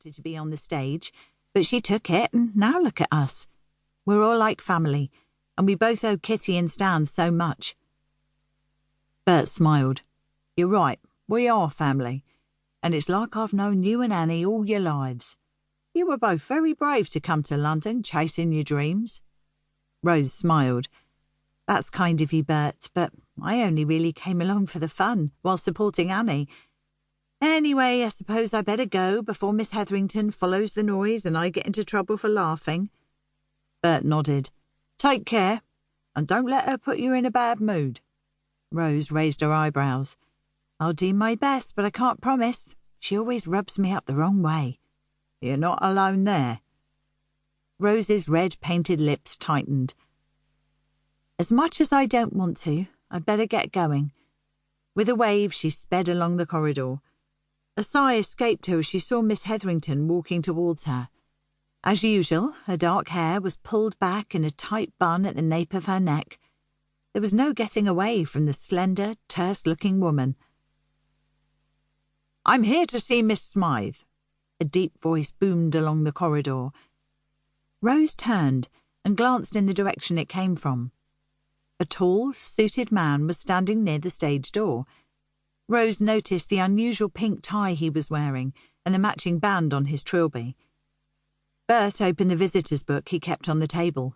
wanted to be on the stage, but she took it, and now look at us. We're all like family, and we both owe Kitty and Stan so much." Bert smiled. "You're right, we are family, and it's like I've known you and Annie all your lives. You were both very brave to come to London chasing your dreams." Rose smiled. "That's kind of you, Bert, but I only really came along for the fun while supporting Annie. Anyway, I suppose I better go before Miss Hetherington follows the noise and I get into trouble for laughing." Bert nodded. "Take care, and don't let her put you in a bad mood." Rose raised her eyebrows. "I'll do my best, but I can't promise. She always rubs me up the wrong way." "You're not alone there." Rose's red-painted lips tightened. "As much as I don't want to, I'd better get going." With a wave, she sped along the corridor. A sigh escaped her as she saw Miss Hetherington walking towards her. As usual, her dark hair was pulled back in a tight bun at the nape of her neck. There was no getting away from the slender, terse-looking woman. "I'm here to see Miss Smythe," a deep voice boomed along the corridor. Rose turned and glanced in the direction it came from. A tall, suited man was standing near the stage door. Rose noticed the unusual pink tie he was wearing and the matching band on his trilby. Bert opened the visitor's book he kept on the table.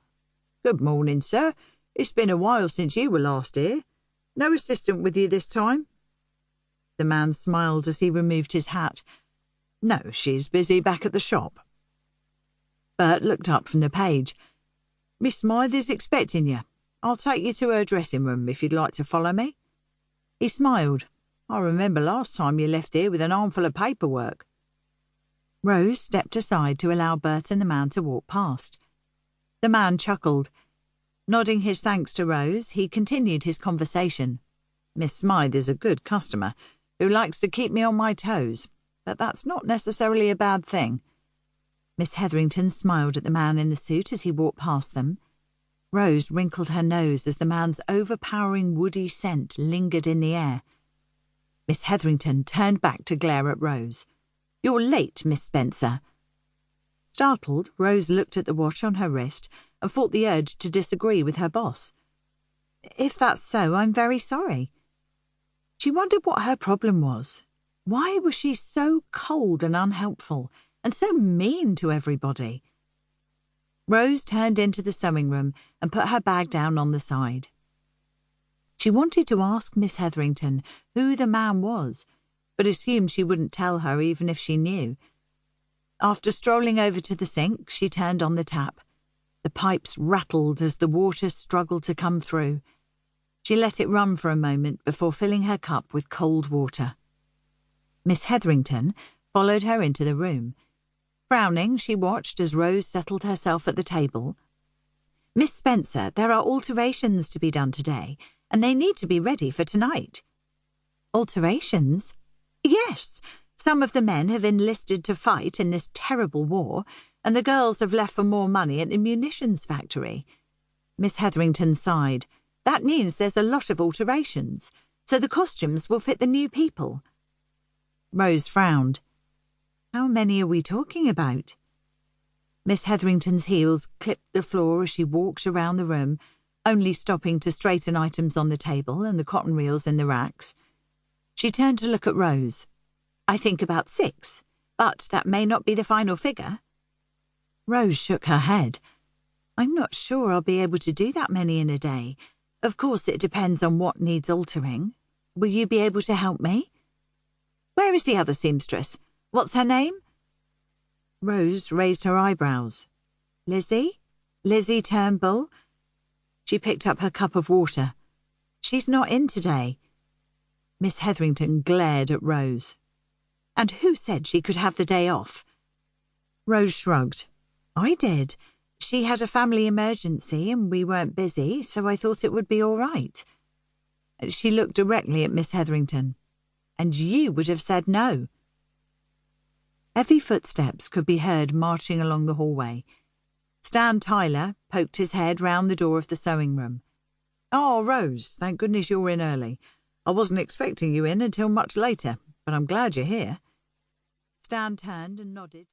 "Good morning, sir. It's been a while since you were last here. No assistant with you this time?" The man smiled as he removed his hat. "No, she's busy back at the shop." Bert looked up from the page. "Miss Smythe is expecting you. I'll take you to her dressing room if you'd like to follow me." He smiled. "I remember last time you left here with an armful of paperwork." Rose stepped aside to allow Bert and the man to walk past. The man chuckled. Nodding his thanks to Rose, he continued his conversation. "Miss Smythe is a good customer who likes to keep me on my toes, but that's not necessarily a bad thing." Miss Hetherington smiled at the man in the suit as he walked past them. Rose wrinkled her nose as the man's overpowering woody scent lingered in the air. Miss Hetherington turned back to glare at Rose. "You're late, Miss Spencer." Startled, Rose looked at the watch on her wrist and fought the urge to disagree with her boss. "If that's so, I'm very sorry." She wondered what her problem was. Why was she so cold and unhelpful, and so mean to everybody? Rose turned into the sewing room and put her bag down on the side. She wanted to ask Miss Hetherington who the man was, but assumed she wouldn't tell her even if she knew. After strolling over to the sink, she turned on the tap. The pipes rattled as the water struggled to come through. She let it run for a moment before filling her cup with cold water. Miss Hetherington followed her into the room. Frowning, she watched as Rose settled herself at the table. "Miss Spencer, there are alterations to be done today, and they need to be ready for tonight." "Alterations?" "Yes. Some of the men have enlisted to fight in this terrible war, and the girls have left for more money at the munitions factory." Miss Hetherington sighed. "That means there's a lot of alterations, so the costumes will fit the new people." Rose frowned. "How many are we talking about?" Miss Hetherington's heels clipped the floor as she walked around the room, only stopping to straighten items on the table and the cotton reels in the racks. She turned to look at Rose. "I think about 6, but that may not be the final figure." Rose shook her head. "I'm not sure I'll be able to do that many in a day. Of course, it depends on what needs altering. Will you be able to help me?" "Where is the other seamstress? What's her name?" Rose raised her eyebrows. "Lizzie? Lizzie Turnbull?" She picked up her cup of water. "She's not in today." Miss Hetherington glared at Rose. "And who said she could have the day off?" Rose shrugged. "I did. She had a family emergency and we weren't busy, so I thought it would be all right." She looked directly at Miss Hetherington. "And you would have said no." Heavy footsteps could be heard marching along the hallway. Stan Tyler poked his head round the door of the sewing room. "Oh, Rose, thank goodness you're in early. I wasn't expecting you in until much later, but I'm glad you're here." Stan turned and nodded.